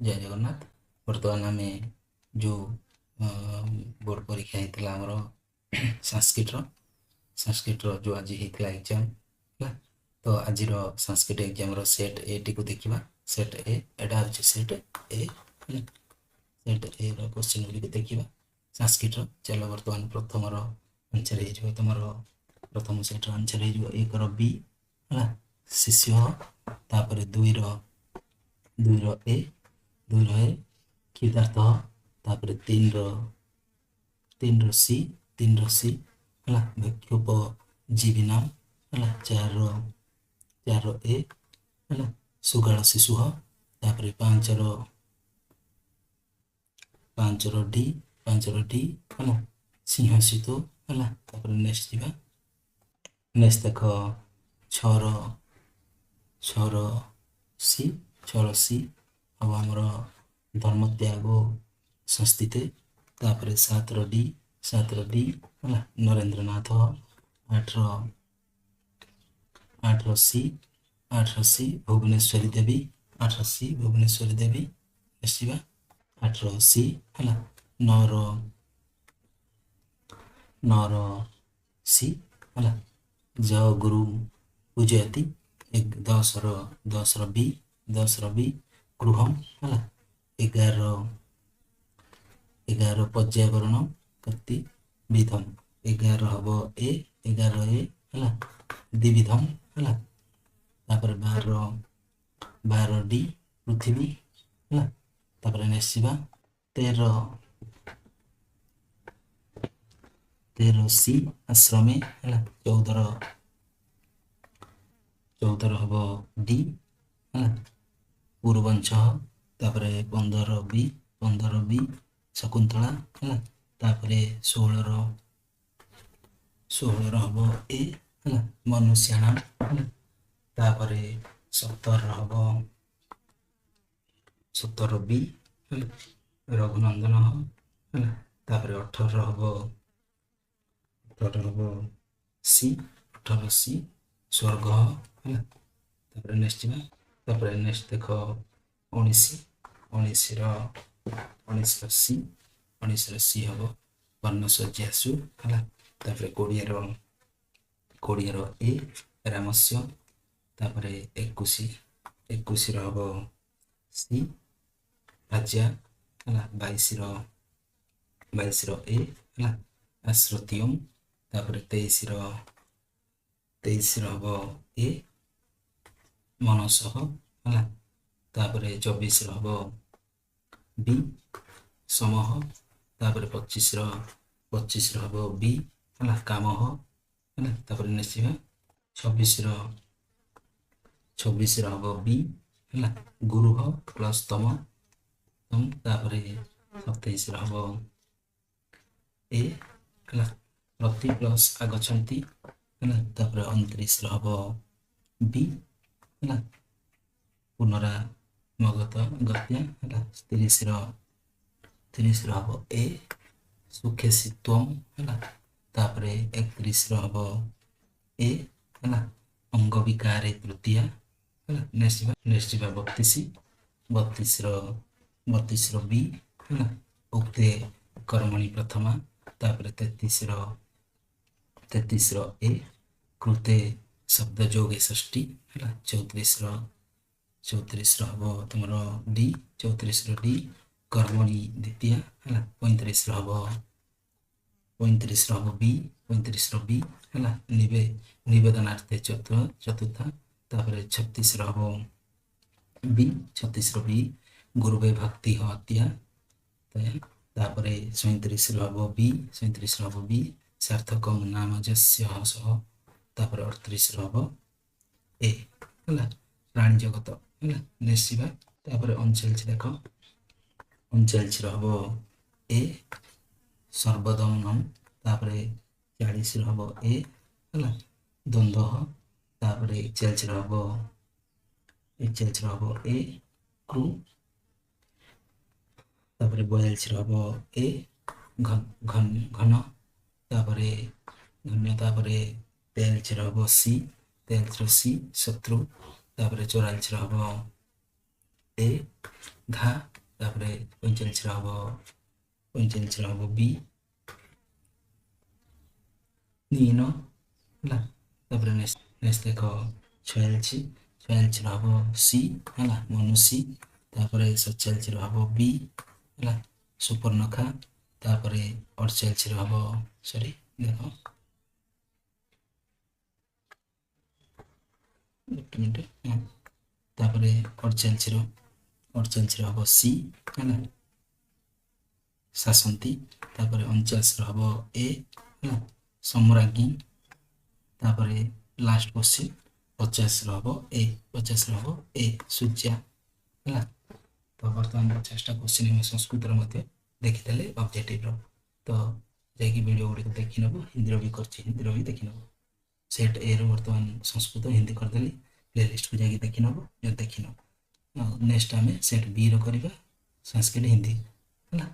ଜୟ ଜଗନ୍ନାଥ। ବର୍ତ୍ତମାନ ଆମେ ଯେଉଁ ବୋର୍ଡ଼ ପରୀକ୍ଷା ହେଇଥିଲା ଆମର ସାଂସ୍କ୍ରିଟ୍ର ଯେଉଁ ଆଜି ହେଇଥିଲା ଏକ୍ଜାମ୍ ହେଲା, ତ ଆଜିର ସାଂସ୍କ୍ରିଟ୍ ଏକ୍ଜାମ୍ର ସେଟ୍ ଏଟିକୁ ଦେଖିବା। ସେଟ୍ ଏ, ଏଇଟା ହେଉଛି ସେଟ୍ ଏ ହେଲା। ସେଟ୍ ଏର କ୍ୱେଶ୍ଚିନ୍ ଗୁଡ଼ିକ ଦେଖିବା ସାଂସ୍କ୍ରିଟ୍ର। ଚାଲ ବର୍ତ୍ତମାନ ପ୍ରଥମର ଆନ୍ସର୍ ହେଇଯିବ, ତୁମର ପ୍ରଥମ ସେଟ୍ର ଆନ୍ସର୍ ହେଇଯିବ 1ର ବି ହେଲା, ଶିଶୁ। ତାପରେ 2ର ଏ, 2ର ଏ କ୍ଷୁଧାର୍ଥ। ତାପରେ 3ର ସି ହେଲା, ବିକ୍ଷୋଭ ଜୀବୀ ନାମ ହେଲା। 4ର ଏ ହେଲା, ସୁଗାଳ ଶିଶୁ। ତାପରେ 5ର ଡି ହେଲା, ସିଂହସିତ ହେଲା। ତାପରେ ନେକ୍ସଟ ଯିବା, ନେକ୍ସଟ ଦେଖ 6ର ସି ଆଉ ଆମର ଧର୍ମତ୍ୟାଗ ସଂସ୍ଥିତେ। ତାପରେ 7ର ଡି ହେଲା, ନରେନ୍ଦ୍ରନାଥ। 8ର ସି ଭୁବନେଶ୍ୱରୀ ଦେବୀ। 8ର ସି ଭୁବନେଶ୍ୱରୀ ଦେବୀ। ଆସିବା 8ର ସି ହେଲା। 9ର ସି ହେଲା, ଜୟଗୁରୁ ପୂଜୟତି। 10ର ବି ଗୃହମ୍ ହେଲା। 11ର ପର୍ଯ୍ୟାବରଣ ଗତିବିଧମ୍। 11 ହବ ଏ, 11 ଏ ହେଲା, ଦ୍ୱିବିଧମ୍ ହେଲା। ତାପରେ 12 ଡି ପୃଥିବୀ ହେଲା। ତାପରେ ନେକ୍ସଟ ଯିବା 13 ସି ଆଶ୍ରମେ ହେଲା। 14 ହବ ଡି ହେଲା, ପୂର୍ବଂଶ। ତାପରେ 15 ବି ଶକୁନ୍ତଳା ହେଲା। ତାପରେ 16ର ହବ ଏ ହେଲା, ମନୁଷ୍ୟାଣ ହେଲା। ତାପରେ 17 ବି ହେଲା, ରଘୁନନ୍ଦନ ହେଲା। ତାପରେ 18ର ହବ ସି ସ୍ୱର୍ଗ ହେଲା। ତାପରେ ନେକ୍ସଟ ଯିବା, ତାପରେ ନେକ୍ସଟ ଦେଖ 19ର ସି ହବ ବର୍ଣ୍ଣଶଯ୍ୟାସୁ ହେଲା। ତାପରେ 20ର ଏ ରାମସ୍ୟ। ତାପରେ 21ର ହବ ସି ରାଜା ହେଲା। 22ର ଏ ହେଲା, ଆଶ୍ରତିୟମ୍। ତାପରେ 23ର ହବ ଏ ମନସହ ହେଲା। ତାପରେ 24ର ହବ ବି ସମହ। ତାପରେ 25ର ହବ ବି ହେଲା, କାମହ ହେଲା। ତାପରେ ନେକ୍ସଟ ଯିବା 26ର ହବ ବି ହେଲା, ଗୁରୁହ ପ୍ଲସ୍ ତମ। ତାପରେ 27ର ହବ ଏ ହେଲା, ପ୍ରତି ପ୍ଲସ୍ ଆଗଛନ୍ତି ହେଲା। ତାପରେ 29ର ହବ ବି ହେଲା, ପୁନରାମଗତ ଗତ୍ୟା ହେଲା। 30ର ହବ ଏ ସୁଖେସିତ୍ୱମ୍ ହେଲା। ତାପରେ 31ର ହବ ଏ ହେଲା, ଅଙ୍ଗ ବିକାରେ ତୃତୀୟା ହେଲା। ନେକ୍ସଟ ଯିବା 32ର ବି ହେଲା, ଉକ୍ତେ କର୍ମଣି ପ୍ରଥମା। ତାପରେ 33ର ଏ କୃତେ ଶବ୍ଦ ଯୋଗେ ଷଷ୍ଠୀ ହେଲା। 34ର ହବ ତୁମର ଡି 34ର ଡି କର୍ମଣି ଦ୍ୱିତୀୟା ହେଲା। 35ର ହବ ବି 35ର ବି ହେଲା, ନିବେଦନାର୍ଥେ ଚତୁର୍ଥା। ତାପରେ 36ର ହବ ବି ଗୁରୁବେ ଭକ୍ତି ହତ୍ୟା। ତାପରେ 37ର ହବ ବି ସାର୍ଥକମ୍ ନାମ ଯସ୍ୟ ସହ। ତାପରେ 38ର ହବ ଏ ହେଲା, ପ୍ରାଣୀ ଜଗତ ହେଲା। ନେକ୍ସଟ ଯିବା, ତାପରେ 39 ଦେଖ, 39ର ହବ ଏ ସର୍ବଦମନମ୍। ତାପରେ 40ର ହବ ଏ ହେଲା, ଦ୍ୱନ୍ଦ୍ୱ। ତାପରେ 41ର ହବ ଏ କ୍ରୁ। ତାପରେ 42ର ହବ ଏ ଘନ। ତାପରେ 43ର ହବ ସି ଶତ୍ରୁ। ତାପରେ 44ର ହବ ଏ ଘା ତାପରେ 45ରେ ହବ 45ରେ ହବ ବି ନିନ ହେଲା। ତାପରେ ନେକ୍ସଟ ଦେଖ 46ରେ ହବ ସି ହେଲା ମନୁଷୀ। ତାପରେ 47ରେ ହବ ବି ହେଲା ସୁପର୍ଣ୍ଣଖା। ତାପରେ 48ରେ ହବ ସରି ଦେଖ ଗୋଟେ ମିନିଟ୍ ତାପରେ 48ରେ ହବ ସି ହେଲା ଶାସନ୍ତୀ। ତାପରେ 49ରେ ହବ ଏ ହେଲା ସମ୍ରାଜ୍ଞୀ। ତାପରେ ଲାଷ୍ଟ କ୍ୱେଶ୍ଚିନ୍ 50ରେ ହବ ଏ ସୂର୍ଯ୍ୟା ହେଲା। ତ ବର୍ତ୍ତମାନ 50ଟା କ୍ୱେଶ୍ଚିନ୍ ଆମେ ସଂସ୍କୃତର ମଧ୍ୟ ଦେଖିଦେଲେ ଅବଜେକ୍ଟିଭ୍ର। ତ ଯାଇକି ଭିଡ଼ିଓ ଗୁଡ଼ିକ ଦେଖିନେବ, ହିନ୍ଦୀର ବି କରିଛି ହିନ୍ଦୀର ବି ଦେଖିନେବ। ସେଟ୍ ଏର ବର୍ତ୍ତମାନ ସଂସ୍କୃତ ହିନ୍ଦୀ କରିଦେଲି, ପ୍ଲେଲିଷ୍ଟକୁ ଯାଇକି ଦେଖିନେବ ଯଦି ଦେଖିନ। ନେକ୍ସଟ ଆମେ ସେଟ୍ ବିର କରିବା ସଂସ୍କୃତ ହିନ୍ଦୀ ହେଲା।